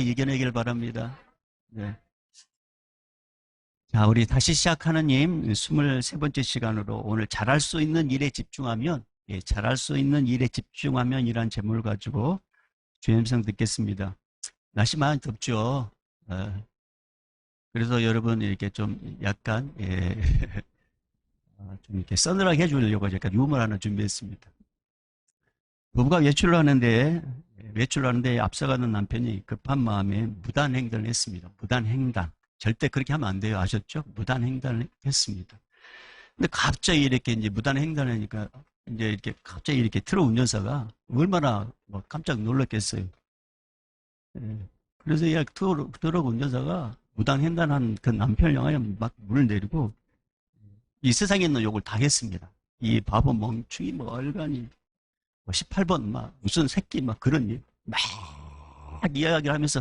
이겨내길 바랍니다. 네. 자, 우리 다시 시작하느님 23번째 시간으로 오늘 잘할 수 있는 일에 집중하면, 예, 잘할 수 있는 일에 집중하면 이란 제목을 가지고 주의 음성 듣겠습니다. 날씨 많이 덥죠. 그래서 여러분 이렇게 좀 약간, 예, 좀 이렇게 서늘하게 해주려고 약간 유머를 하나 준비했습니다. 부부가 외출을 하는데 앞서가는 남편이 급한 마음에 무단횡단을 했습니다. 무단횡단. 절대 그렇게 하면 안 돼요. 아셨죠? 무단횡단을 했습니다. 근데 갑자기 이렇게 이제 무단횡단을 하니까 이제 이렇게 갑자기 이렇게 트럭 운전사가 얼마나 뭐 깜짝 놀랐겠어요. 예. 그래서 이 트럭 운전사가 무단횡단한 그 남편을 향하여 막 물을 내리고 이 세상에 있는 욕을 다 했습니다. 이 바보 멍충이 뭐 얼간이 뭐 18번 막 무슨 새끼 막 그런 일 막 이야기를 하면서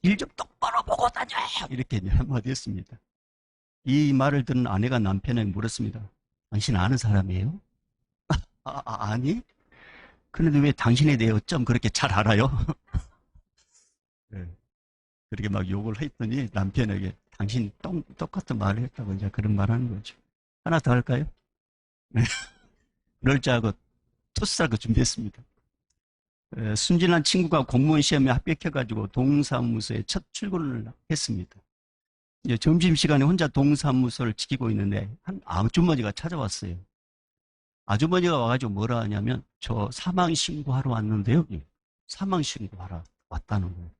일 좀 똑바로 보고 다녀 이렇게 한마디 했습니다. 이 말을 들은 아내가 남편에게 물었습니다. 당신 아는 사람이에요? 아니? 그런데 왜 당신에 대해 어쩜 그렇게 잘 알아요? 네. 그렇게 막 욕을 했더니 남편에게 당신이 똑같은 말을 했다고 이제 그런 말 하는 거죠. 하나 더 할까요? 네. 그럴 줄 알고 토스하고 준비했습니다. 순진한 친구가 공무원 시험에 합격해가지고 동사무소에 첫 출근을 했습니다. 이제 점심시간에 혼자 동사무소를 지키고 있는데 한 아주머니가 찾아왔어요. 아주머니가 와가지고 뭐라 하냐면 저 사망신고하러 왔는데요. 사망신고하러 왔다는 거예요.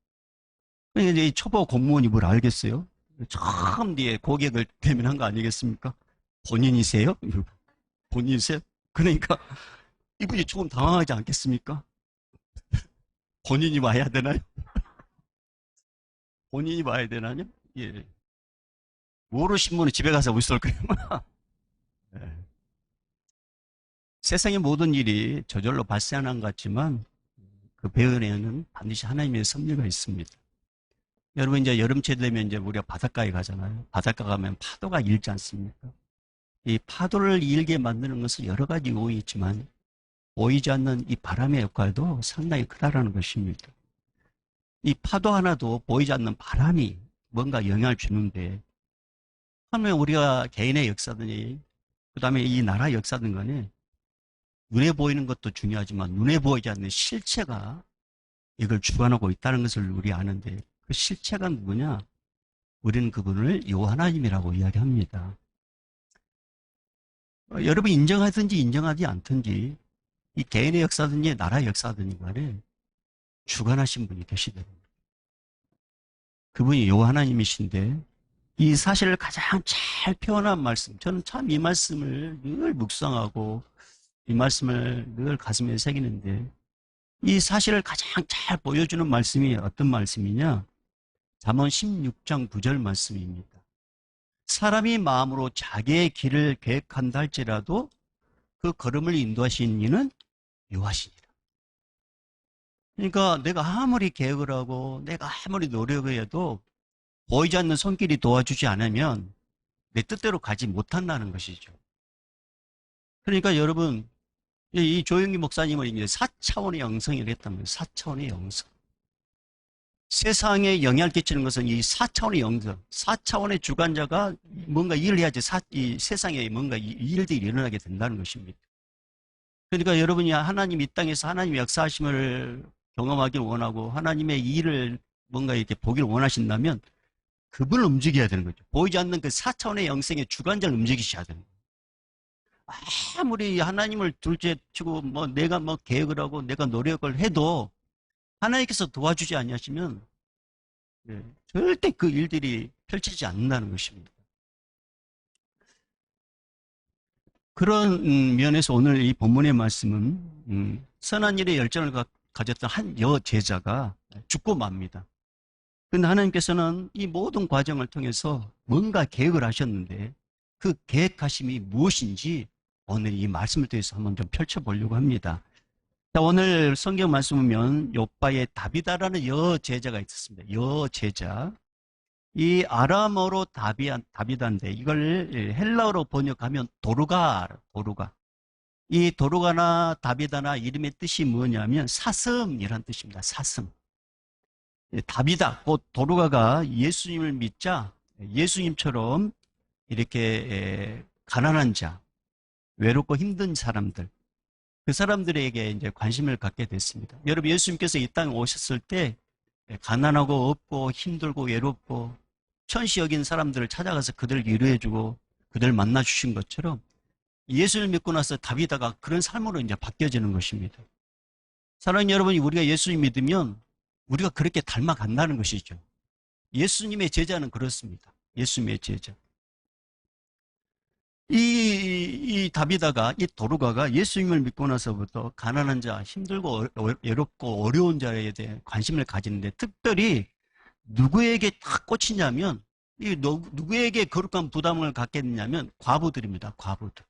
그러니까 이제 이 초보 공무원이 뭘 알겠어요? 처음 뒤에 고객을 대면한 거 아니겠습니까? 본인이세요? 본인이세요? 그러니까 이분이 조금 당황하지 않겠습니까? 본인이 와야 되나요? 본인이 와야 되나요? 예. 모르신 분은 집에 가서 있을 거예요. 예. 세상의 모든 일이 저절로 발생하는 것 같지만 그 배후에는 반드시 하나님의 섭리가 있습니다. 여러분 이제 여름철 되면 이제 우리가 바닷가에 가잖아요. 바닷가 가면 파도가 일지 않습니까? 이 파도를 일게 만드는 것은 여러 가지 요인이 있지만 보이지 않는 이 바람의 역할도 상당히 크다라는 것입니다. 이 파도 하나도 보이지 않는 바람이 뭔가 영향을 주는데 하면 우리가 개인의 역사든지 그 다음에 이 나라의 역사든 간에 눈에 보이는 것도 중요하지만 눈에 보이지 않는 실체가 이걸 주관하고 있다는 것을 우리 아는데 그 실체가 누구냐? 우리는 그분을 요하나님이라고 이야기합니다. 여러분이 인정하든지 인정하지 않든지 이 개인의 역사든지 나라의 역사든지 간에 주관하신 분이 계시더라고요. 그분이 요하나님이신데 이 사실을 가장 잘 표현한 말씀, 저는 참 이 말씀을 늘 묵상하고 이 말씀을 늘 가슴에 새기는데 이 사실을 가장 잘 보여주는 말씀이 어떤 말씀이냐? 잠언 16장 9절 말씀입니다. 사람이 마음으로 자기의 길을 계획한다 할지라도 그 걸음을 인도하시는 이는 여호와시니라. 그러니까 내가 아무리 계획을 하고 내가 아무리 노력을 해도 보이지 않는 손길이 도와주지 않으면 내 뜻대로 가지 못한다는 것이죠. 그러니까 여러분 이 조영기 목사님은 이제 4차원의 영성이라고 했다면 4차원의 영성. 세상에 영향을 끼치는 것은 이 4차원의 영성, 4차원의 주관자가 뭔가 일을 해야지 이 세상에 뭔가 일들이 일어나게 된다는 것입니다. 그러니까 여러분이 하나님 이 땅에서 하나님의 역사하심을 경험하길 원하고 하나님의 일을 뭔가 이렇게 보기를 원하신다면 그분을 움직여야 되는 거죠. 보이지 않는 그 4차원의 영성의 주관자를 움직이셔야 되는 거예요. 아무리 하나님을 둘째 치고 뭐 내가 뭐 계획을 하고 내가 노력을 해도 하나님께서 도와주지 않으시면 절대 그 일들이 펼치지 않는다는 것입니다. 그런 면에서 오늘 이 본문의 말씀은 선한 일에 열정을 가졌던 한 여제자가 죽고 맙니다. 그런데 하나님께서는 이 모든 과정을 통해서 뭔가 계획을 하셨는데 그 계획하심이 무엇인지 오늘 이 말씀을 통해서 한번 좀 펼쳐보려고 합니다. 자, 오늘 성경 말씀 보면 욥바에 다비다라는 여제자가 있었습니다. 여제자. 이 아람어로 다비다인데 이걸 헬라어로 번역하면 도루가. 이 도루가나 다비다나 이름의 뜻이 뭐냐면 사슴이란 뜻입니다. 사슴. 다비다, 곧 도르가가 예수님을 믿자 예수님처럼 이렇게 가난한 자, 외롭고 힘든 사람들, 그 사람들에게 이제 관심을 갖게 됐습니다. 여러분, 예수님께서 이 땅에 오셨을 때 가난하고 없고 힘들고 외롭고 천시 여긴 사람들을 찾아가서 그들을 위로해주고 그들을 만나주신 것처럼 예수를 믿고 나서 다비다가 그런 삶으로 이제 바뀌어지는 것입니다. 사랑하는 여러분이, 우리가 예수님 믿으면 우리가 그렇게 닮아간다는 것이죠. 예수님의 제자는 그렇습니다. 예수님의 제자. 이 다비다가, 이 도르가가 예수님을 믿고 나서부터 가난한 자, 힘들고 외롭고 어려운 자에 대해 관심을 가지는데, 특별히 누구에게 딱 꽂히냐면, 누구에게 거룩한 부담을 갖겠냐면 과부들입니다. 과부들.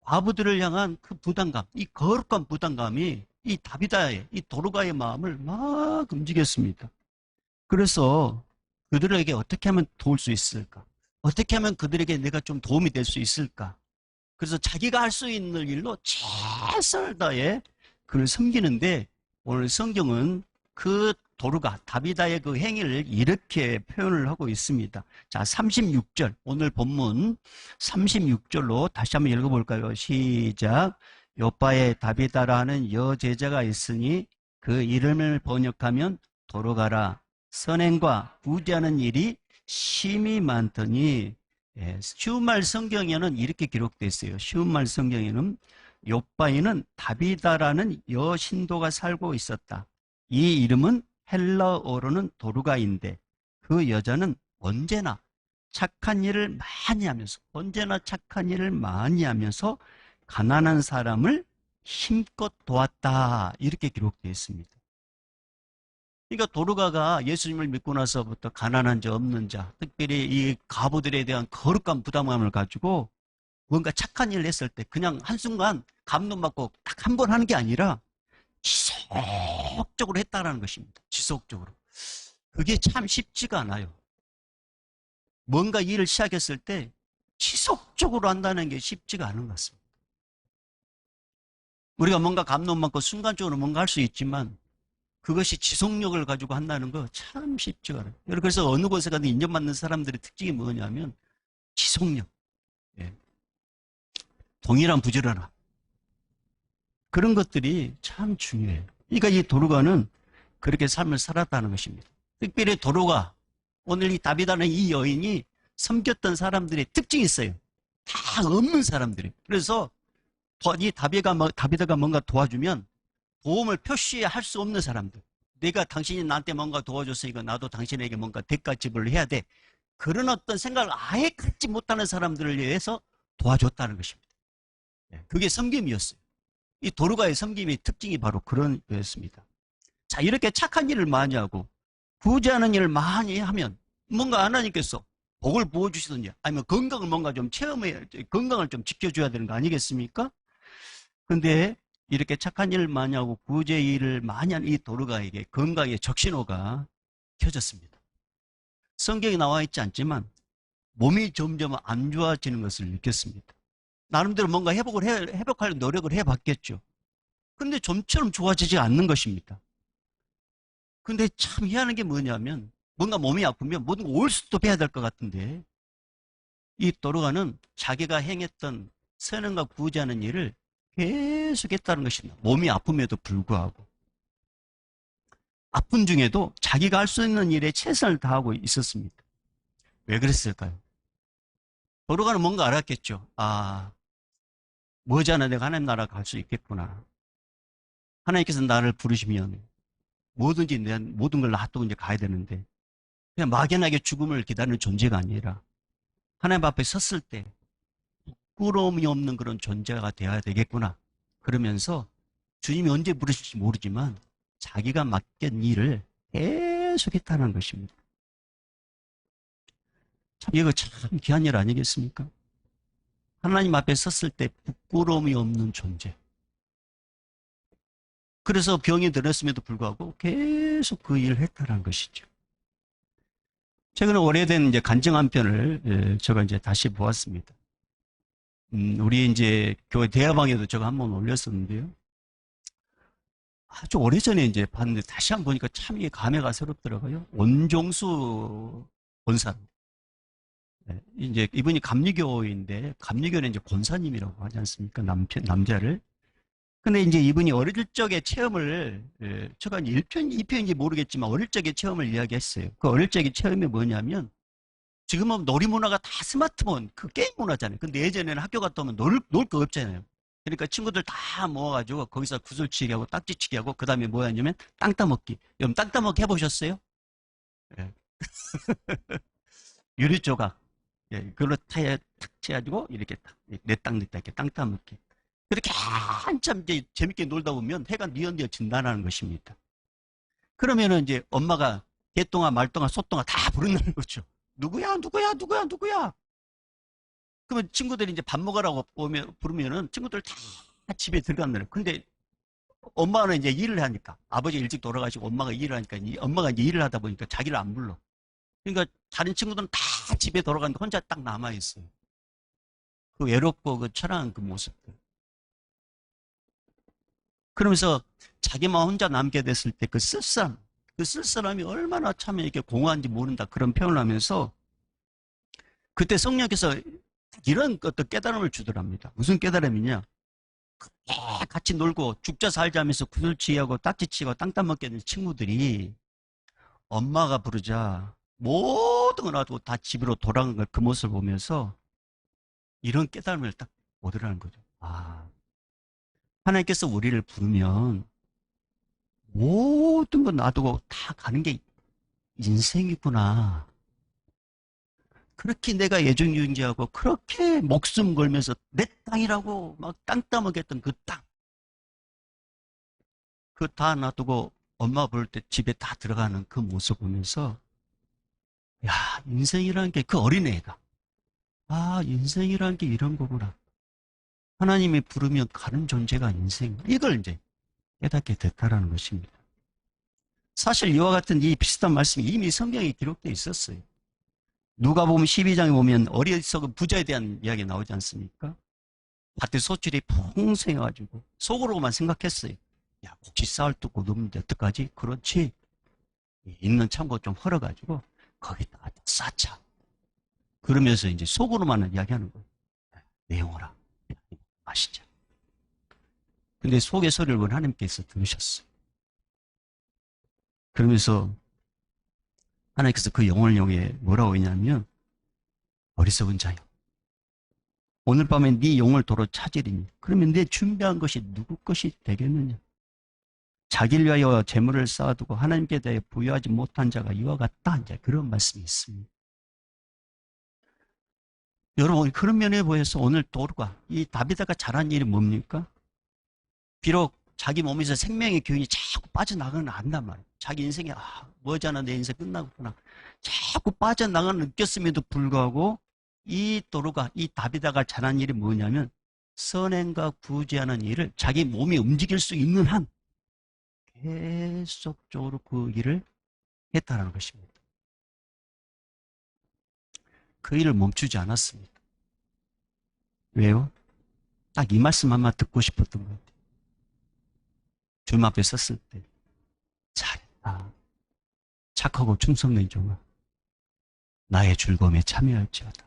과부들을 향한 그 부담감, 이 거룩한 부담감이 이 다비다의, 이 도르가의 마음을 막 움직였습니다. 그래서 그들에게 어떻게 하면 도울 수 있을까? 어떻게 하면 그들에게 내가 좀 도움이 될 수 있을까? 그래서 자기가 할 수 있는 일로 최선을 다해 그를 섬기는데, 오늘 성경은 그 도르가, 다비다의 그 행위를 이렇게 표현을 하고 있습니다. 자, 36절, 오늘 본문 36절로 다시 한번 읽어볼까요? 시작. 요바에 다비다라는 여제자가 있으니 그 이름을 번역하면 도르가라. 선행과 부지하는 일이 심이 많더니, 쉬운 말 성경에는 이렇게 기록되어 있어요. 쉬운 말 성경에는 요바에는 다비다라는 여신도가 살고 있었다. 이 이름은 헬라어로는 도르가인데, 그 여자는 언제나 착한 일을 많이 하면서, 언제나 착한 일을 많이 하면서 가난한 사람을 힘껏 도왔다. 이렇게 기록되어 있습니다. 그러니까 도르가가 예수님을 믿고 나서부터 가난한 자, 없는 자, 특별히 이 과부들에 대한 거룩한 부담감을 가지고 뭔가 착한 일을 했을 때 그냥 한순간 감동받고 딱 한 번 하는 게 아니라 지속적으로 했다는 것입니다. 지속적으로. 그게 참 쉽지가 않아요. 뭔가 일을 시작했을 때 지속적으로 한다는 게 쉽지가 않은 것 같습니다. 우리가 뭔가 감동받고 순간적으로 뭔가 할 수 있지만, 그것이 지속력을 가지고 한다는 거 참 쉽지가 않아요. 그래서 어느 곳에 가든 인정받는 사람들의 특징이 뭐냐면 지속력, 동일한 부지런함, 그런 것들이 참 중요해요. 그러니까 이 도르가는 그렇게 삶을 살았다는 것입니다. 특별히 도르가, 오늘 이 다비다는 이 여인이 섬겼던 사람들의 특징이 있어요. 다 없는 사람들이. 그래서 이 다비다가 뭔가 도와주면 도움을 표시할 수 없는 사람들, 내가 당신이 나한테 뭔가 도와줬으니까 나도 당신에게 뭔가 대가 지불을 해야 돼, 그런 어떤 생각을 아예 갖지 못하는 사람들을 위해서 도와줬다는 것입니다. 그게 섬김이었어요. 이 도르가의 섬김의 특징이 바로 그런 거였습니다. 자, 이렇게 착한 일을 많이 하고 부지하는 일을 많이 하면 뭔가 하나님께서 복을 부어주시든지 아니면 건강을 뭔가 좀 건강을 좀 지켜줘야 되는 거 아니겠습니까? 근데 이렇게 착한 일을 많이 하고 구제 일을 많이 한 이 도르가에게 건강의 적신호가 켜졌습니다. 성경에 나와 있지 않지만 몸이 점점 안 좋아지는 것을 느꼈습니다. 나름대로 뭔가 회복할 노력을 해봤겠죠. 근데 좀처럼 좋아지지 않는 것입니다. 근데 참 희한한 게 뭐냐면, 뭔가 몸이 아프면 모든 걸 올스톱 해야 될 것 같은데, 이 도르가는 자기가 행했던 선행과 구제하는 일을 계속했다는 것입니다. 몸이 아픔에도 불구하고. 아픈 중에도 자기가 할 수 있는 일에 최선을 다하고 있었습니다. 왜 그랬을까요? 도르가는 뭔가 알았겠죠. 아, 머지않아 내가 하나님 나라 갈 수 있겠구나. 하나님께서 나를 부르시면 뭐든지 내 모든 걸 놔두고 이제 가야 되는데, 그냥 막연하게 죽음을 기다리는 존재가 아니라 하나님 앞에 섰을 때 부끄러움이 없는 그런 존재가 되어야 되겠구나. 그러면서 주님이 언제 부르실지 모르지만 자기가 맡긴 일을 계속했다는 것입니다. 참, 이거 참 귀한 일 아니겠습니까? 하나님 앞에 섰을 때 부끄러움이 없는 존재. 그래서 병이 들었음에도 불구하고 계속 그 일을 했다는 것이죠. 최근에 오래된 이제 간증 한 편을 제가 이제 다시 보았습니다. 우리 이제 교회 대화방에도 제가 한번 올렸었는데요. 아주 오래전에 이제 봤는데 다시 한번 보니까 참 이게 감회가 새롭더라고요. 원종수 권사. 네, 이제 이분이 감리교인데 감리교는 이제 권사님이라고 하지 않습니까? 남자를. 근데 이제 이분이 어릴 적의 체험을 제가 1편, 2편인지 모르겠지만 어릴 적의 체험을 이야기했어요. 그 어릴 적의 체험이 뭐냐면 지금은 놀이문화가 다 스마트폰, 그 게임 문화잖아요. 근데 예전에는 학교 갔다 오면 놀 거 없잖아요. 그러니까 친구들 다 모아가지고 거기서 구슬치기 하고 딱지치기 하고 그 다음에 뭐였냐면 땅 따먹기. 여러분 땅 따먹기 해보셨어요? 예. 유리 조각. 예, 그걸로 타에 탁 쳐가지고 이렇게 내 땅, 내 땅, 이렇게 땅 따먹기. 그렇게 한참 이제 재밌게 놀다 보면 해가 뉘엿뉘엿 진다는 것입니다. 그러면은 이제 엄마가 개똥아, 말똥아, 소똥아 다 부른다는 거죠. 누구야, 누구야, 누구야, 누구야. 그러면 친구들이 이제 밥 먹으라고 부르면은 친구들 다 집에 들어간다는 거예요. 근데 엄마는 이제 일을 하니까 아버지 일찍 돌아가시고 엄마가 일을 하니까 엄마가 이제 일을 하다 보니까 자기를 안 불러. 그러니까 다른 친구들은 다 집에 돌아가는데 혼자 딱 남아 있어요. 그 외롭고 그 처량한 그 모습들. 그러면서 자기만 혼자 남게 됐을 때 그 쓸쓸함이 얼마나 참 이렇게 공허한지 모른다 그런 표현을 하면서 그때 성령께서 이런 어떤 깨달음을 주더랍니다. 무슨 깨달음이냐? 같이 놀고 죽자 살자 하면서 구슬치기하고 딱지치고 땅 따먹게 된 친구들이 엄마가 부르자 모든 걸 놔두고 다 집으로 돌아간 걸 그 모습을 보면서 이런 깨달음을 딱 얻으라는 거죠. 아, 하나님께서 우리를 부르면 모든 거 놔두고 다 가는 게 인생이구나. 그렇게 내가 애정유인지하고 그렇게 목숨 걸면서 내 땅이라고 막 땅 따먹였던 그 땅. 그 다 놔두고 엄마 부를 때 집에 다 들어가는 그 모습 보면서 야, 인생이라는 게 그 어린애가 아, 인생이라는 게 이런 거구나. 하나님이 부르면 가는 존재가 인생. 이걸 이제 깨닫게 됐다라는 것입니다. 사실 이와 같은 이 비슷한 말씀이 이미 성경에 기록되어 있었어요. 누가복음 12장에 보면 어리석은 부자에 대한 이야기 나오지 않습니까? 밭에 소출이 풍성해가지고 속으로만 생각했어요. 야, 혹시 쌀 뜯고 넘는데 어떡하지? 그렇지. 있는 창고 좀 헐어가지고 거기다 쌓자. 그러면서 이제 속으로만 이야기하는 거예요. 내용어라. 마시자. 근데 속의 소리를 하나님께서 들으셨어요. 그러면서 하나님께서 그 영혼을 향해 뭐라고 했냐면 어리석은 자여 오늘 밤에 네 영혼을 도로 찾으리니 그러면 내 준비한 것이 누구 것이 되겠느냐. 자기를 위하여 재물을 쌓아두고 하나님께 대해 부여하지 못한 자가 이와 같다. 이제 그런 말씀이 있습니다. 여러분 그런 면에 보여서 오늘 도르가 이 다비드가 잘한 일이 뭡니까? 비록 자기 몸에서 생명의 기운이 자꾸 빠져나가는 안단 말이에요. 자기 인생에 뭐잖아 내 인생 끝나구나. 자꾸 빠져나가는 느꼈음에도 불구하고 이 도르가 이 다비드가 잘한 일이 뭐냐면 선행과 구제하는 일을 자기 몸이 움직일 수 있는 한 계속적으로 그 일을 했다는 것입니다. 그 일을 멈추지 않았습니다. 왜요? 딱 이 말씀 한번 듣고 싶었던 것 같아요. 주님 앞에 섰을 때 잘했다. 착하고 충성된 종아 나의 즐거움에 참여할지어다.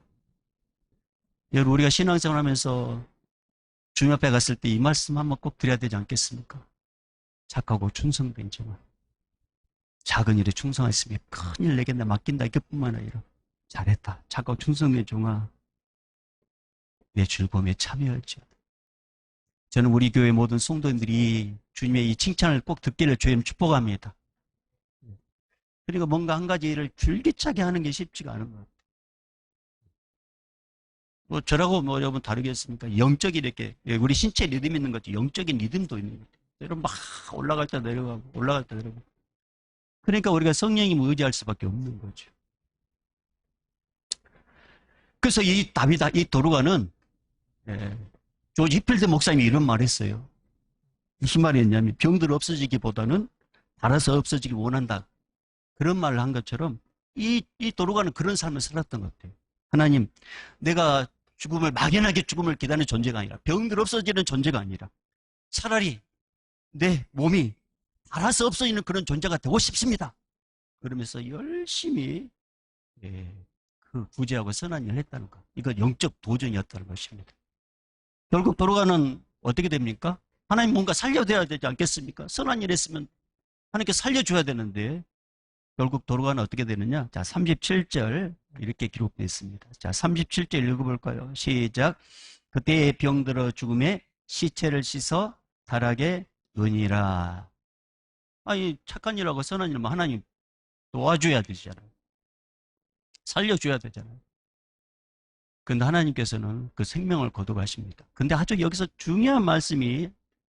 여러분 우리가 신앙생활 하면서 주님 앞에 갔을 때 이 말씀 한번 꼭 드려야 되지 않겠습니까? 착하고 충성된 종아 작은 일에 충성했으면 큰 일 내게 맡긴다 이것뿐만 아니라 잘했다. 착하고 충성된 종아 내 즐거움에 참여할지어다. 저는 우리 교회 모든 성도님들이 주님의 이 칭찬을 꼭 듣기를 주님 축복합니다. 그러니까 뭔가 한 가지 일을 줄기차게 하는 게 쉽지가 않은 것 같아요. 뭐 저라고 뭐 여러분 다르겠습니까? 영적인 이렇게 우리 신체 리듬 있는 거죠. 영적인 리듬도 있는 거죠. 여러분 막 올라갈 때 내려가고 올라갈 때 내려가고. 그러니까 우리가 성령님을 의지할 수밖에 없는 거죠. 그래서 이 다비다 이 도르가는 조지 히필드 목사님이 이런 말 했어요. 무슨 말이었냐면 병들 없어지기보다는 알아서 없어지기 원한다. 그런 말을 한 것처럼 이 도르가는 그런 삶을 살았던 것 같아요. 하나님 내가 막연하게 죽음을 기다리는 존재가 아니라 병들 없어지는 존재가 아니라 차라리 내 몸이 알아서 없어지는 그런 존재가 되고 싶습니다. 그러면서 열심히 그 구제하고 선한 일을 했다는 것. 이거 영적 도전이었다는 것입니다. 결국 도로가는 어떻게 됩니까? 하나님 뭔가 살려줘야 되지 않겠습니까? 선한 일 했으면 하나님께 살려줘야 되는데 결국 도로가는 어떻게 되느냐? 자, 37절 이렇게 기록되어 있습니다. 자, 37절 읽어볼까요? 시작. 그때에 병들어 죽음에 시체를 씻어 다락에 놓으니라. 아니, 착한 일하고 선한 일만 하나님 도와줘야 되잖아요. 살려줘야 되잖아요. 근데 하나님께서는 그 생명을 거둬가십니다. 근데 아주 여기서 중요한 말씀이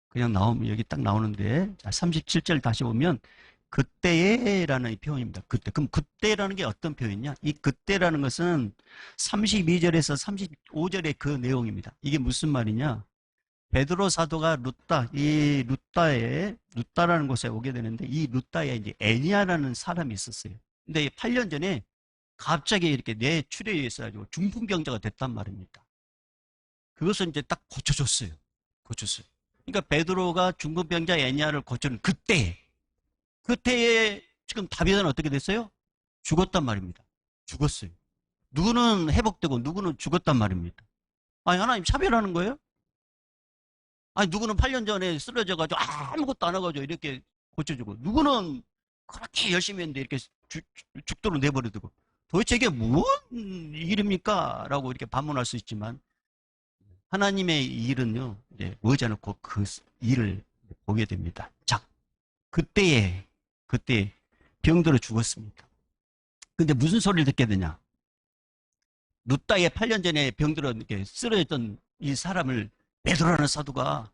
그냥 나오면 여기 딱 나오는데, 자, 37절 다시 보면 그때에라는 표현입니다. 그때. 그럼 그때라는 게 어떤 표현이냐? 이 그때라는 것은 32절에서 35절의 그 내용입니다. 이게 무슨 말이냐? 베드로 사도가 루따라는 곳에 오게 되는데, 이 루따에 이제 애니아라는 사람이 있었어요. 근데 8년 전에 갑자기 이렇게 뇌 출혈이 있어가지고 중풍병자가 됐단 말입니다. 그것을 이제 딱 고쳐줬어요. 고쳤어요. 그러니까 베드로가 중풍병자 애니아를 고쳐는 그때에 지금 다윗은 어떻게 됐어요? 죽었단 말입니다. 죽었어요. 누구는 회복되고 누구는 죽었단 말입니다. 아니, 하나님 차별하는 거예요? 아니, 누구는 8년 전에 쓰러져가지고 아무것도 안 해가지고 이렇게 고쳐주고, 누구는 그렇게 열심히 했는데 이렇게 죽도록 내버려두고, 도대체 이게 무슨 일입니까? 라고 이렇게 반문할 수 있지만, 하나님의 일은요, 이제 머지않고 그 일을 보게 됩니다. 자, 그때 병들어 죽었습니다. 근데 무슨 소리를 듣게 되냐? 루따에 8년 전에 병들어 이렇게 쓰러졌던 이 사람을 베드로라는 사도가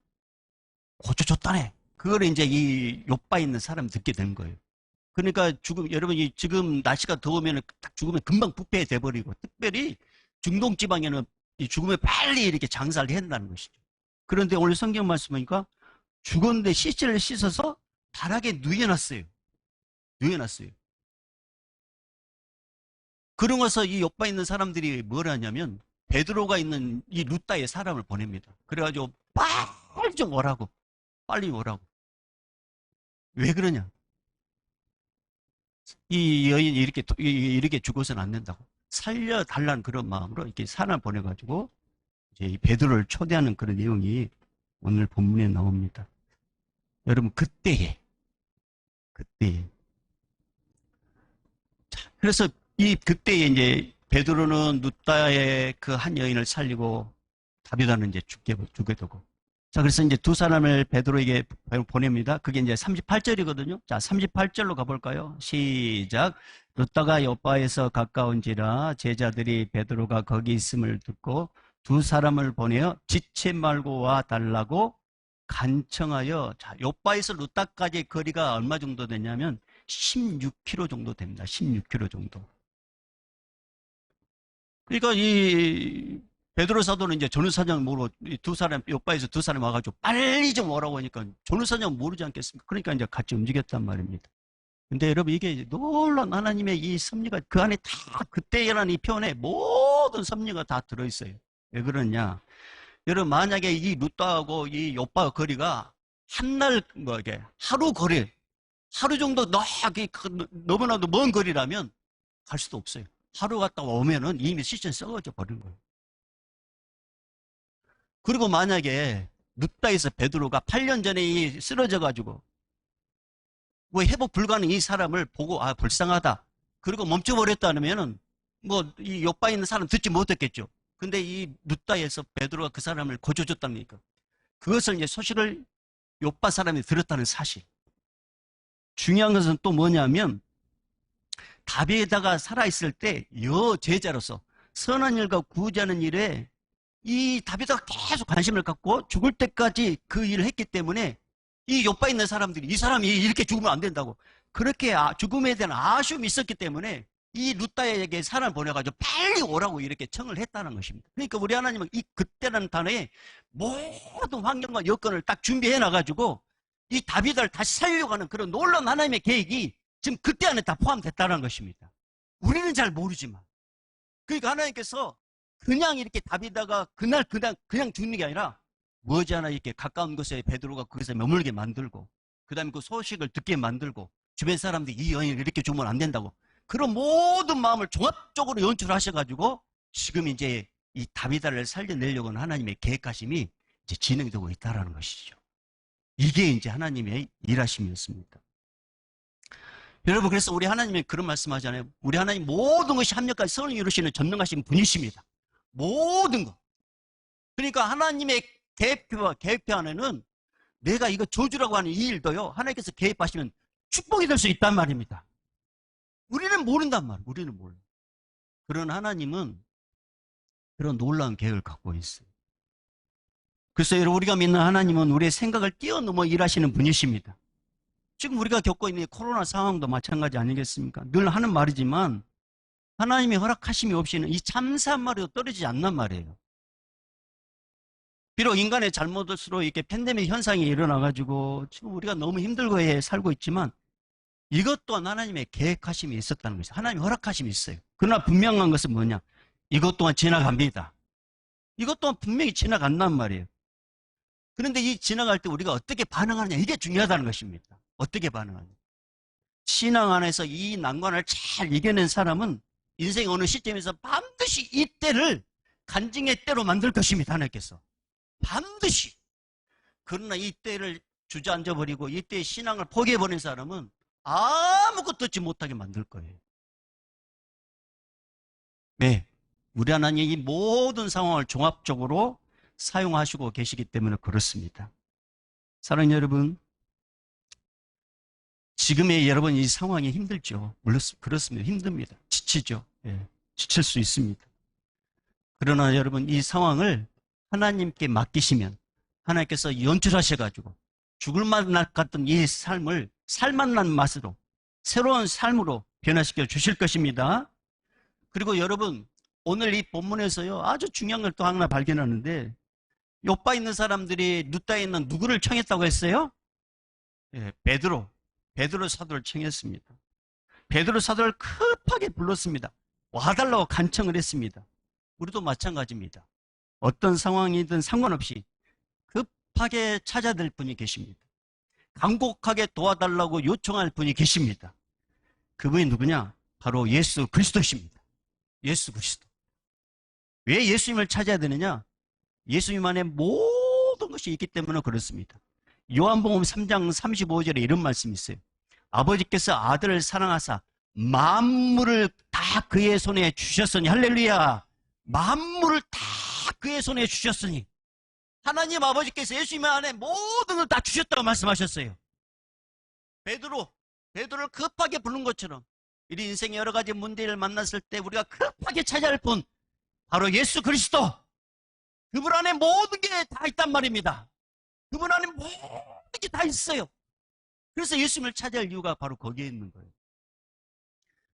고쳐줬다네. 그걸 이제 이 욥바에 있는 사람이 듣게 된 거예요. 그러니까 여러분이 지금 날씨가 더우면 딱 죽으면 금방 부패돼 버리고, 특별히 중동 지방에는 이 죽으면 빨리 이렇게 장사를 해야 한다는 것이죠. 그런데 오늘 성경 말씀이니까 죽었는데 시체를 씻어서 다락에 누워놨어요. 그러고서 이 욥바에 있는 사람들이 뭘 하냐면 베드로가 있는 이 루따에 사람을 보냅니다. 그래가지고 빨리 좀 오라고. 빨리 오라고. 왜 그러냐? 이 여인이 이렇게 죽어서는 안 된다고. 살려달라는 그런 마음으로 이렇게 사람을 보내가지고 이제 이 베드로를 초대하는 그런 내용이 오늘 본문에 나옵니다. 여러분, 그때에. 자, 그래서 그때에 이제 베드로는 루따의 그 한 여인을 살리고 다윗은 이제 죽게 되고. 자, 그래서 이제 두 사람을 베드로에게 보냅니다. 그게 이제 38절이거든요. 자, 38절로 가볼까요? 시작. 루따가 욥바에서 가까운지라 제자들이 베드로가 거기 있음을 듣고 두 사람을 보내어 지체 말고 와 달라고 간청하여. 자, 욥바에서 루따까지 거리가 얼마 정도 되냐면 16km 정도 됩니다. 16km 정도. 그러니까 이 베드로 사도는 이제 전후사정 모르고 두 사람, 욥바에서 두 사람 와가지고 빨리 좀 오라고 하니까 전후사정 모르지 않겠습니까? 그러니까 이제 같이 움직였단 말입니다. 근데 여러분, 이게 놀라운 하나님의 이 섭리가 그 안에 다, 그때라는 이 표현에 모든 섭리가 다 들어있어요. 왜 그러냐? 여러분, 만약에 이 루따하고 이 욥바 거리가 한날 뭐 이게 하루 거리, 하루 정도 너무나도 먼 거리라면 갈 수도 없어요. 하루 갔다 오면은 이미 시즌 썩어져 버린 거예요. 그리고 만약에 루따에서 베드로가 8년 전에 쓰러져가지고 뭐 회복 불가능 이 사람을 보고 불쌍하다. 그리고 멈춰버렸다면은 뭐 이 욥바에 있는 사람 듣지 못했겠죠. 근데 이 루따에서 베드로가 그 사람을 고쳐줬답니까? 그것을 이제 소식을 욥바 사람이 들었다는 사실. 중요한 것은 또 뭐냐면 다비에다가 살아있을 때 여제자로서 선한 일과 구제하는 일에 이 다비드가 계속 관심을 갖고 죽을 때까지 그 일을 했기 때문에 이 욥바에 있는 사람들이 이 사람이 이렇게 죽으면 안 된다고 그렇게 죽음에 대한 아쉬움이 있었기 때문에 이 루따에게 사람을 보내가지고 빨리 오라고 이렇게 청을 했다는 것입니다. 그러니까 우리 하나님은 이 그때라는 단어에 모든 환경과 여건을 딱 준비해 놔가지고 이 다비드를 다시 살려가는 그런 놀라운 하나님의 계획이 지금 그때 안에 다 포함됐다는 것입니다. 우리는 잘 모르지만. 그러니까 하나님께서 그냥 이렇게 다비드가 그냥 죽는 게 아니라 머지않아 이렇게 가까운 곳에 베드로가 거기서 머물게 만들고 그 다음에 그 소식을 듣게 만들고, 주변 사람들이 이 여인을 이렇게 주면 안 된다고. 그런 모든 마음을 종합적으로 연출하셔가지고, 지금 이제 이 다비다를 살려내려고 하는 하나님의 계획하심이 이제 진행되고 있다는 것이죠. 이게 이제 하나님의 일하심이었습니다. 여러분, 그래서 우리 하나님이 그런 말씀 하잖아요. 우리 하나님 모든 것이 합력까지 선을 이루시는 전능하신 분이십니다. 모든 것. 그러니까 하나님의 계획표 안에는 내가 이거 저주라고 하는 이 일도요, 하나님께서 개입하시면 축복이 될 수 있단 말입니다. 우리는 모른단 말이에요. 우리는 몰라. 그런 하나님은 그런 놀라운 계획을 갖고 있어요. 그래서 여러분, 우리가 믿는 하나님은 우리의 생각을 뛰어넘어 일하시는 분이십니다. 지금 우리가 겪고 있는 코로나 상황도 마찬가지 아니겠습니까? 늘 하는 말이지만 하나님의 허락하심이 없이는 이 참사한 말에도 떨어지지 않는 말이에요. 비록 인간의 잘못으로 이렇게 팬데믹 현상이 일어나가지고 지금 우리가 너무 힘들고 살고 있지만 이것 또한 하나님의 계획하심이 있었다는 것이죠. 하나님의 허락하심이 있어요. 그러나 분명한 것은 뭐냐? 이것 또한 지나갑니다. 이것 또한 분명히 지나간단 말이에요. 그런데 이 지나갈 때 우리가 어떻게 반응하느냐, 이게 중요하다는 것입니다. 어떻게 반응하느냐. 신앙 안에서 이 난관을 잘 이겨낸 사람은 인생 어느 시점에서 반드시 이 때를 간증의 때로 만들 것입니다. 하나님께서. 반드시. 그러나 이 때를 주저앉아버리고 이 때의 신앙을 포기해버린 사람은 아무것도 듣지 못하게 만들 거예요. 네. 우리 하나님이 이 모든 상황을 종합적으로 사용하시고 계시기 때문에 그렇습니다. 사랑하는 여러분, 지금의 여러분 이 상황이 힘들죠. 물론 그렇습니다. 힘듭니다. 지치죠. 예, 지칠 수 있습니다. 그러나 여러분 이 상황을 하나님께 맡기시면 하나님께서 연출하셔가지고 죽을 맛 같던 이 삶을 살맛난 맛으로 새로운 삶으로 변화시켜 주실 것입니다. 그리고 여러분 오늘 이 본문에서요 아주 중요한 걸 또 하나 발견하는데 요빠 있는 사람들이 루다에 있는 누구를 청했다고 했어요? 예, 베드로 사도를 청했습니다. 베드로 사도를 급하게 불렀습니다. 와달라고 간청을 했습니다. 우리도 마찬가지입니다. 어떤 상황이든 상관없이 급하게 찾아들 분이 계십니다. 간곡하게 도와달라고 요청할 분이 계십니다. 그분이 누구냐? 바로 예수 그리스도십니다. 예수 그리스도. 왜 예수님을 찾아야 되느냐? 예수님 안에 모든 것이 있기 때문에 그렇습니다. 요한복음 3장 35절에 이런 말씀이 있어요. 아버지께서 아들을 사랑하사 만물을 다 그의 손에 주셨으니, 할렐루야, 만물을 다 그의 손에 주셨으니, 하나님 아버지께서 예수님 안에 모든 걸 다 주셨다고 말씀하셨어요. 베드로를 급하게 부른 것처럼 우리 인생의 여러 가지 문제를 만났을 때 우리가 급하게 찾아야 할 분, 바로 예수 그리스도. 그분 안에 모든 게 다 있단 말입니다. 그분 안에 모든 게 다 있어요. 그래서 예수님을 찾아야 할 이유가 바로 거기에 있는 거예요.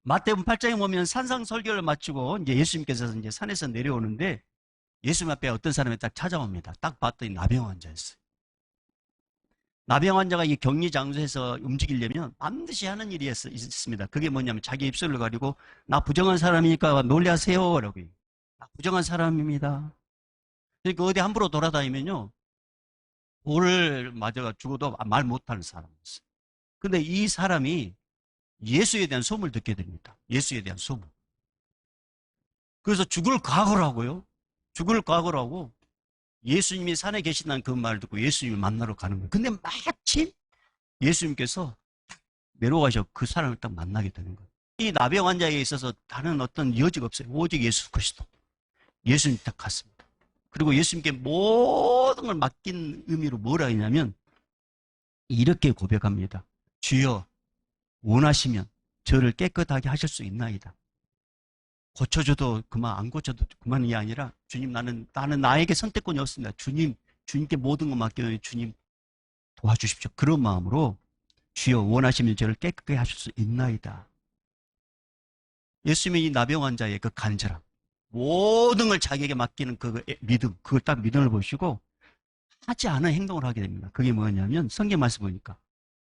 마태복음 8장에 보면 산상설교를 마치고 이제 예수님께서 이제 산에서 내려오는데 예수님 앞에 어떤 사람이 딱 찾아옵니다. 딱 봤더니 나병 환자였어요. 나병 환자가 이 격리 장소에서 움직이려면 반드시 하는 일이 있습니다. 그게 뭐냐면 자기 입술을 가리고 나 부정한 사람이니까 놀라세요 라고. 나 부정한 사람입니다. 그러니까 어디 함부로 돌아다니면요 돌을 맞아가 죽어도 말 못하는 사람이었어요. 근데 이 사람이 예수에 대한 소문을 듣게 됩니다. 예수에 대한 소문. 그래서 죽을 각오를 하고요. 죽을 각오를 하고 예수님이 산에 계신다는 그 말을 듣고 예수님을 만나러 가는 거예요. 근데 마침 예수님께서 내려가셔 그 사람을 딱 만나게 되는 거예요. 이 나병 환자에 있어서 다른 어떤 여지가 없어요. 오직 예수 그리스도. 예수님 딱 갔습니다. 그리고 예수님께 모든 걸 맡긴 의미로 뭐라 했냐면 이렇게 고백합니다. 주여 원하시면 저를 깨끗하게 하실 수 있나이다. 고쳐줘도 그만, 안 고쳐도 그만이 아니라 주님 나는 나에게 선택권이 없습니다. 주님께 모든 걸 맡겨요. 주님 도와주십시오. 그런 마음으로 주여 원하시면 저를 깨끗하게 하실 수 있나이다. 예수님이 이 나병 환자의 그 간절함, 모든 걸 자기에게 맡기는 그 믿음, 그걸 딱 믿음을 보시고 하지 않은 행동을 하게 됩니다. 그게 뭐냐면 성경 말씀 보니까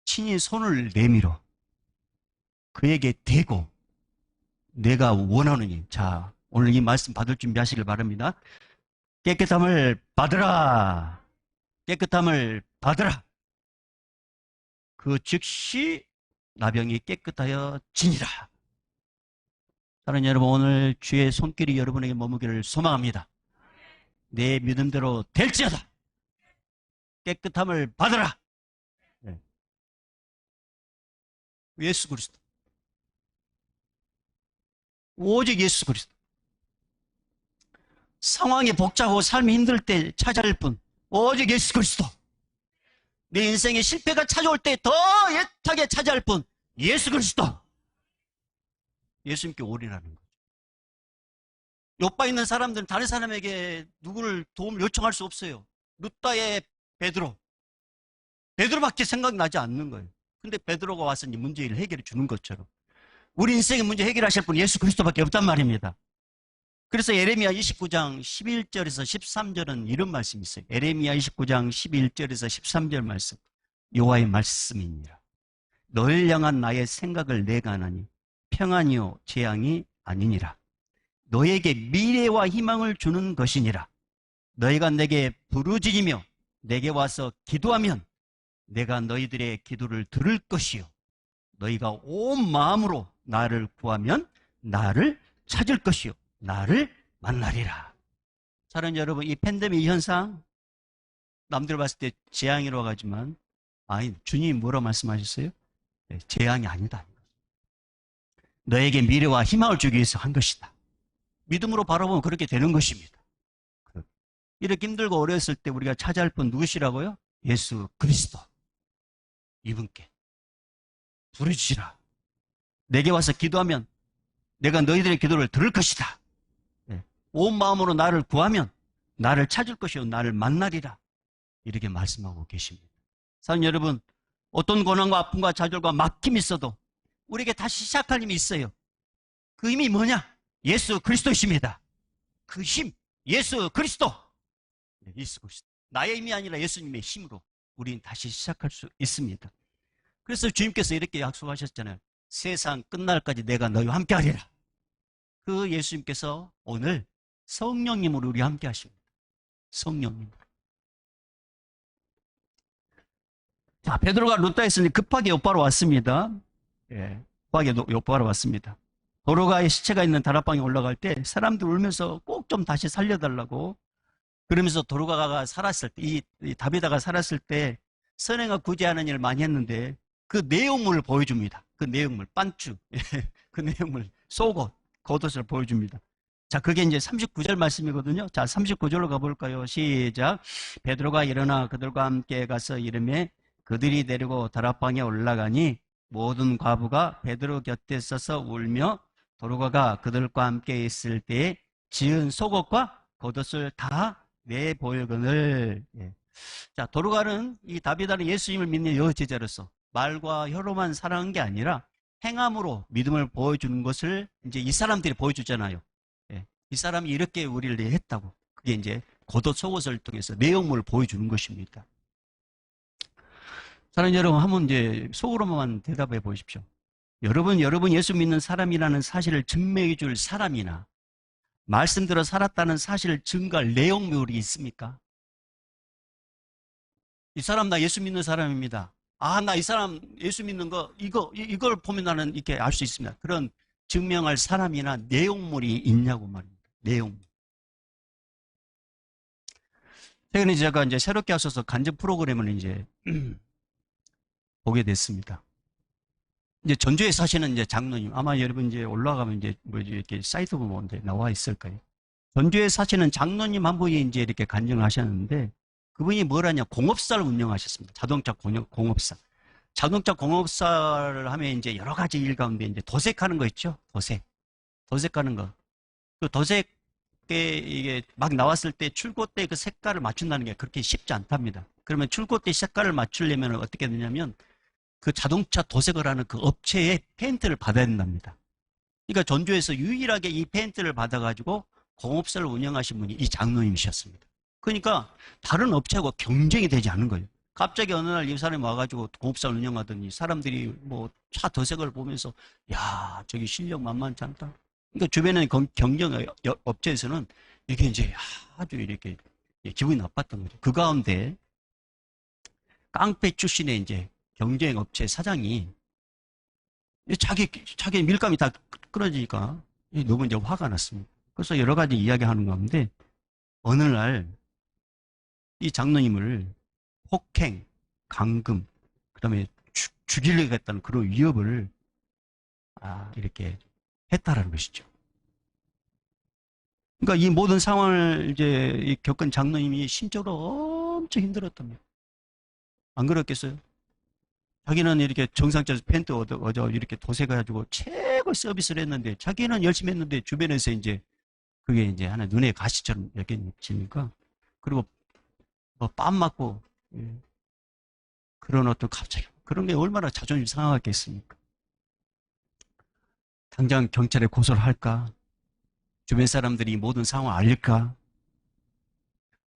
친히 손을 내밀어 그에게 대고 내가 원하느니, 자 오늘 이 말씀 받을 준비하시길 바랍니다. 깨끗함을 받으라. 깨끗함을 받으라. 그 즉시 나병이 깨끗하여 지니라. 사랑하는 여러분, 오늘 주의 손길이 여러분에게 머무기를 소망합니다. 내 믿음대로 될지어다. 깨끗함을 받으라. 네. 예수 그리스도. 오직 예수 그리스도. 상황이 복잡하고 삶이 힘들 때 찾아갈 뿐 오직 예수 그리스도. 내 인생에 실패가 찾아올 때 더 애타게 찾아갈 뿐 예수 그리스도. 예수님께 올인하는 거죠. 요빠 있는 사람들은 다른 사람에게 누구를 도움을 요청할 수 없어요. 루따의 베드로밖에 생각나지 않는 거예요. 근데 베드로가 와서 이 문제를 해결해 주는 것처럼 우리 인생의 문제 해결하실 분 예수 그리스도밖에 없단 말입니다. 그래서 에레미야 29장 11절에서 13절은 이런 말씀이 있어요. 에레미야 29장 11절에서 13절 말씀. 여호와의 말씀이니라. 너를 향한 나의 생각을 내가 아나니 평안이요 재앙이 아니니라. 너에게 미래와 희망을 주는 것이니라. 너희가 내게 부르짖으며 내게 와서 기도하면 내가 너희들의 기도를 들을 것이요 너희가 온 마음으로 나를 구하면 나를 찾을 것이요 나를 만나리라. 사랑하는 여러분, 이 팬데믹 현상 남들 봤을 때 재앙이라고 하지만 아니, 주님이 뭐라고 말씀하셨어요? 네, 재앙이 아니다. 너에게 미래와 희망을 주기 위해서 한 것이다. 믿음으로 바라보면 그렇게 되는 것입니다. 이렇게 힘들고 어려웠을 때 우리가 찾아야 할 분 누구시라고요? 예수 그리스도. 이분께 부르짖으라. 내게 와서 기도하면 내가 너희들의 기도를 들을 것이다. 네. 온 마음으로 나를 구하면 나를 찾을 것이요 나를 만나리라. 이렇게 말씀하고 계십니다. 사랑하는 여러분, 어떤 고난과 아픔과 좌절과 막힘이 있어도 우리에게 다시 시작할 힘이 있어요. 그 힘이 뭐냐? 예수 그리스도이십니다. 그 힘, 예수 그리스도. 네, 예수 그리스도. 나의 힘이 아니라 예수님의 힘으로 우리는 다시 시작할 수 있습니다. 그래서 주님께서 이렇게 약속하셨잖아요. 세상 끝날까지 내가 너희와 함께 하리라. 그 예수님께서 오늘 성령님으로 우리 함께 하십니다. 성령님으로. 자, 베드로가 루따에 있으니 급하게 요바로 왔습니다. 예, 급하게 요바로 왔습니다. 도로가의 시체가 있는 다락방에 올라갈 때 사람들 울면서 꼭 좀 다시 살려달라고 그러면서 도로가가 살았을 때, 이 다비다가 살았을 때 선행과 구제하는 일을 많이 했는데 그 내용물을 보여줍니다. 그 내용물, 빤쭈, 그 내용물, 속옷, 겉옷을 보여줍니다. 자, 그게 이제 39절 말씀이거든요. 자, 39절로 가볼까요? 시작. 베드로가 일어나 그들과 함께 가서 이르매 그들이 데리고 다락방에 올라가니 모든 과부가 베드로 곁에 서서 울며 도로가가 그들과 함께 있을 때에 지은 속옷과 겉옷을 다 내보이거늘. 예. 자, 도로가는 이 다비다는 예수님을 믿는 여제자로서 말과 혀로만 사랑한 게 아니라 행함으로 믿음을 보여주는 것을 이제 이 사람들이 보여주잖아요. 예. 이 사람이 이렇게 우리를 했다고. 그게 이제 겉옷 속옷을 통해서 내용물을 보여주는 것입니다. 사랑하는 여러분, 한번 이제 속으로만 대답해 보십시오. 여러분 예수 믿는 사람이라는 사실을 증명해 줄 사람이나 말씀대로 살았다는 사실을 증거할 내용물이 있습니까? 이 사람 나 예수 믿는 사람입니다. 아, 나 이 사람 예수 믿는 거 이걸 보면 나는 이렇게 알 수 있습니다. 그런 증명할 사람이나 내용물이 있냐고 말입니다. 내용물. 최근에 제가 이제 새롭게 하셔서 간접 프로그램을 이제 보게 됐습니다. 이제 전주에 사시는 이제 장로님, 아마 여러분 이제 올라가면 이제 뭐 이렇게 사이트 보면 이제 나와 있을 거예요. 전주에 사시는 장로님 한 분이 이제 이렇게 간증을 하셨는데 그분이 뭐라냐, 공업사를 운영하셨습니다. 자동차 공업사. 자동차 공업사를 하면 이제 여러 가지 일 가운데 이제 도색하는 거 있죠? 도색하는 거. 그 도색에 이게 막 나왔을 때 출고대 그 색깔을 맞춘다는 게 그렇게 쉽지 않답니다. 그러면 출고대 색깔을 맞추려면 어떻게 되냐면 그 자동차 도색을 하는 그 업체의 페인트를 받아야 된답니다. 그러니까 전주에서 유일하게 이 페인트를 받아가지고 공업사를 운영하신 분이 이 장로님이셨습니다. 그러니까 다른 업체하고 경쟁이 되지 않은 거예요. 갑자기 어느 날 이 사람이 와가지고 공업사를 운영하더니 사람들이 뭐 차 도색을 보면서 야, 저기 실력 만만치 않다. 그러니까 주변에 경쟁 업체에서는 이게 이제 아주 이렇게 기분이 나빴던 거죠. 그 가운데 깡패 출신의 이제 경쟁업체 사장이 자기 밀감이 다 끊어지니까 너무 이제 화가 났습니다. 그래서 여러 가지 이야기하는 가운데 어느 날 이 장로님을 폭행, 감금, 그다음에 죽이려겠다는 그런 위협을 이렇게 했다라는 것이죠. 그러니까 이 모든 상황을 이제 겪은 장로님이 심적으로 엄청 힘들었답니다. 안 그렇겠어요? 자기는 이렇게 정상적인 펜트 얻어 이렇게 도색해가지고 최고 서비스를 했는데 자기는 열심히 했는데 주변에서 이제 그게 이제 하나 눈에 가시처럼 여겨지니까 그리고 뭐 뺨 맞고 그런 어떤 갑자기 그런 게 얼마나 자존심 상하겠습니까? 당장 경찰에 고소를 할까? 주변 사람들이 모든 상황을 알릴까?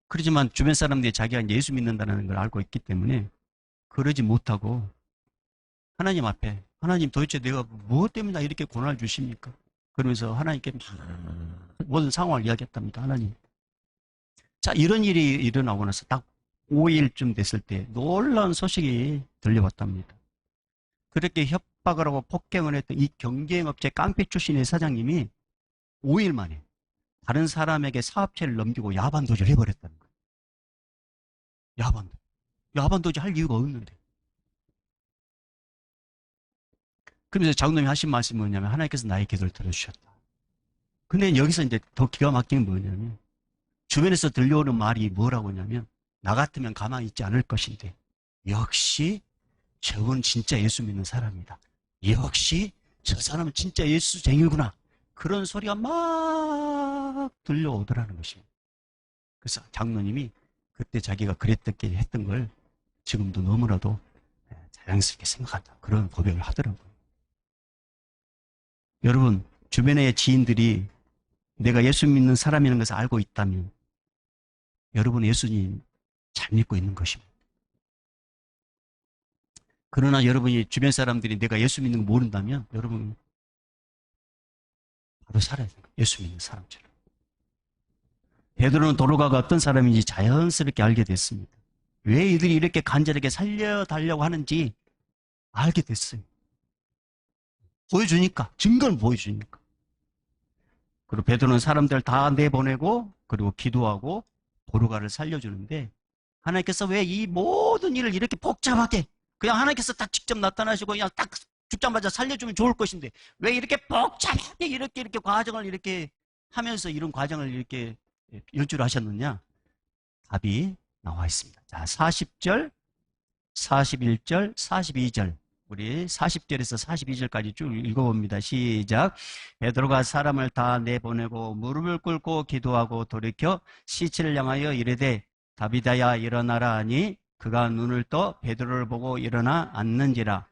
그렇지만 주변 사람들이 자기가 예수 믿는다는 걸 알고 있기 때문에 그러지 못하고 하나님 앞에 하나님 도대체 내가 무엇 때문에 나 이렇게 고난을 주십니까? 그러면서 하나님께 모든 상황을 이야기했답니다. 하나님. 자, 이런 일이 일어나고 나서 딱 5일쯤 됐을 때 놀라운 소식이 들려왔답니다. 그렇게 협박을 하고 폭행을 했던 이 경쟁업체 깡패 출신의 사장님이 5일 만에 다른 사람에게 사업체를 넘기고 야반도주를 해버렸다는 거예요. 야반도주 할 이유가 없는데. 그러면서 장로님이 하신 말씀이 뭐냐면 하나님께서 나의 기도를 들어주셨다. 근데 여기서 이제 더 기가 막힌 게 뭐냐면 주변에서 들려오는 말이 뭐라고 하냐면 나 같으면 가만히 있지 않을 것인데 역시 저건 진짜 예수 믿는 사람이다. 역시 저 사람은 진짜 예수쟁이구나. 그런 소리가 막 들려오더라는 것입니다. 그래서 장로님이 그때 자기가 그랬던 했던 걸 지금도 너무나도 자랑스럽게 생각한다. 그런 고백을 하더라고요. 여러분, 주변의 지인들이 내가 예수 믿는 사람이라는 것을 알고 있다면 여러분 예수님 잘 믿고 있는 것입니다. 그러나 여러분이 주변 사람들이 내가 예수 믿는 거 모른다면 여러분 바로 살아야 돼요. 예수 믿는 사람처럼. 베드로는 도로가가 어떤 사람인지 자연스럽게 알게 됐습니다. 왜 이들이 이렇게 간절하게 살려달라고 하는지 알게 됐어요. 보여주니까, 증거를 보여주니까. 그리고 베드로는 사람들 다 내보내고 그리고 기도하고 도로가를 살려주는데 하나님께서 왜 이 모든 일을 이렇게 복잡하게 그냥 하나님께서 딱 직접 나타나시고 그냥 딱 죽자마자 살려주면 좋을 것인데 왜 이렇게 복잡하게 이렇게 과정을 이렇게 하면서 이런 과정을 이렇게 연출하셨느냐? 답이 나와 있습니다. 자, 40절, 41절, 42절. 우리 40절에서 42절까지 쭉 읽어봅니다. 시작. 베드로가 사람을 다 내보내고 무릎을 꿇고 기도하고 돌이켜 시체를 향하여 이르되 다비다야 일어나라 하니 그가 눈을 떠 베드로를 보고 일어나 앉는지라.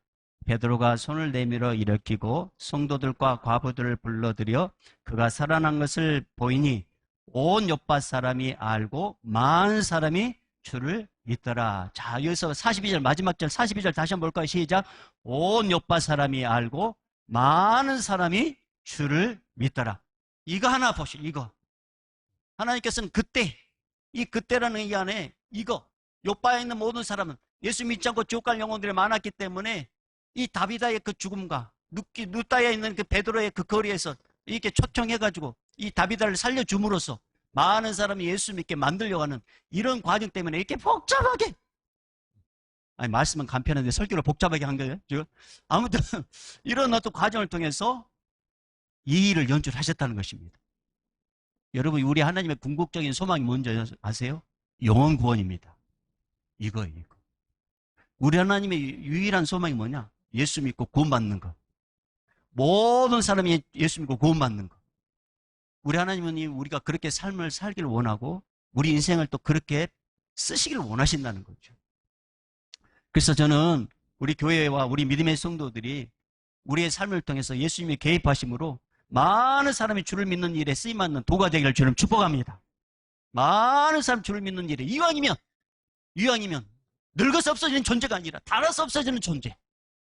베드로가 손을 내밀어 일으키고 성도들과 과부들을 불러들여 그가 살아난 것을 보이니 온 요파 사람이 알고 많은 사람이 주를 믿더라. 자, 여기서 42절 마지막 절 42절 다시 한번 볼까요? 시작. 온 요파 사람이 알고 많은 사람이 주를 믿더라. 이거 하나 보시오. 이거 하나님께서는 그때 이 그때라는 이 안에 이거 요파에 있는 모든 사람은 예수 믿지 않고 지옥 갈 영혼들이 많았기 때문에 이 다비다의 그 죽음과 누따에 있는 그 베드로의 그 거리에서 이렇게 초청해가지고 이 다비다를 살려줌으로써 많은 사람이 예수 믿게 만들려고 하는 이런 과정 때문에 이렇게 복잡하게 말씀은 간편한데 설교를 복잡하게 한 거예요. 지금 아무튼 이런 어떤 과정을 통해서 이 일을 연출하셨다는 것입니다. 여러분 우리 하나님의 궁극적인 소망이 뭔지 아세요? 영원 구원입니다. 이거예요. 이거. 우리 하나님의 유일한 소망이 뭐냐? 예수 믿고 구원받는 것. 모든 사람이 예수 믿고 구원받는 것. 우리 하나님은 우리가 그렇게 삶을 살기를 원하고 우리 인생을 또 그렇게 쓰시기를 원하신다는 거죠. 그래서 저는 우리 교회와 우리 믿음의 성도들이 우리의 삶을 통해서 예수님의 개입하심으로 많은 사람이 주를 믿는 일에 쓰임받는 도가 되기를 주님 축복합니다. 많은 사람 주를 믿는 일에 이왕이면 늙어서 없어지는 존재가 아니라 닳아서 없어지는 존재.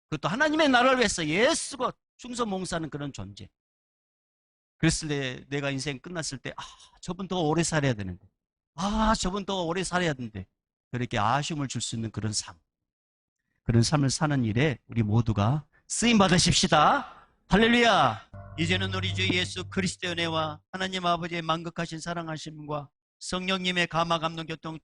그것도 하나님의 나라를 위해서 예수가 충성 봉사하는 그런 존재. 그랬을 때 내가 인생 끝났을 때 저분 더 오래 살아야 되는데 저분 더 오래 살아야 되는데 그렇게 아쉬움을 줄 수 있는 그런 삶. 그런 삶을 사는 일에 우리 모두가 쓰임 받으십시다. 할렐루야. 이제는 우리 주 예수 그리스도의 은혜와 하나님 아버지의 만극하신 사랑하심과 성령님의 감화 감동 교통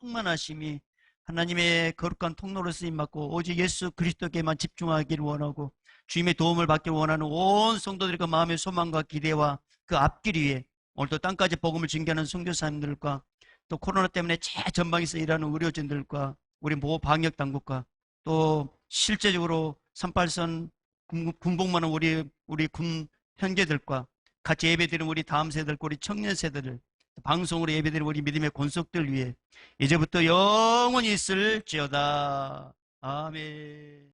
충만하심이 하나님의 거룩한 통로로 쓰임받고 오직 예수 그리스도께만 집중하기를 원하고 주님의 도움을 받기를 원하는 온 성도들의 그 마음의 소망과 기대와 그 앞길 위에 오늘도 땅까지 복음을 증거하는 선교사님들과 또 코로나 때문에 최전방에서 일하는 의료진들과 우리 모 방역 당국과 또 실제적으로 38선 군복무하는 우리 군 형제들과 같이 예배드리는 우리 다음 세대들, 우리 청년 세대들, 방송으로 예배드리는 우리 믿음의 권속들 위해 이제부터 영원히 있을지어다. 아멘.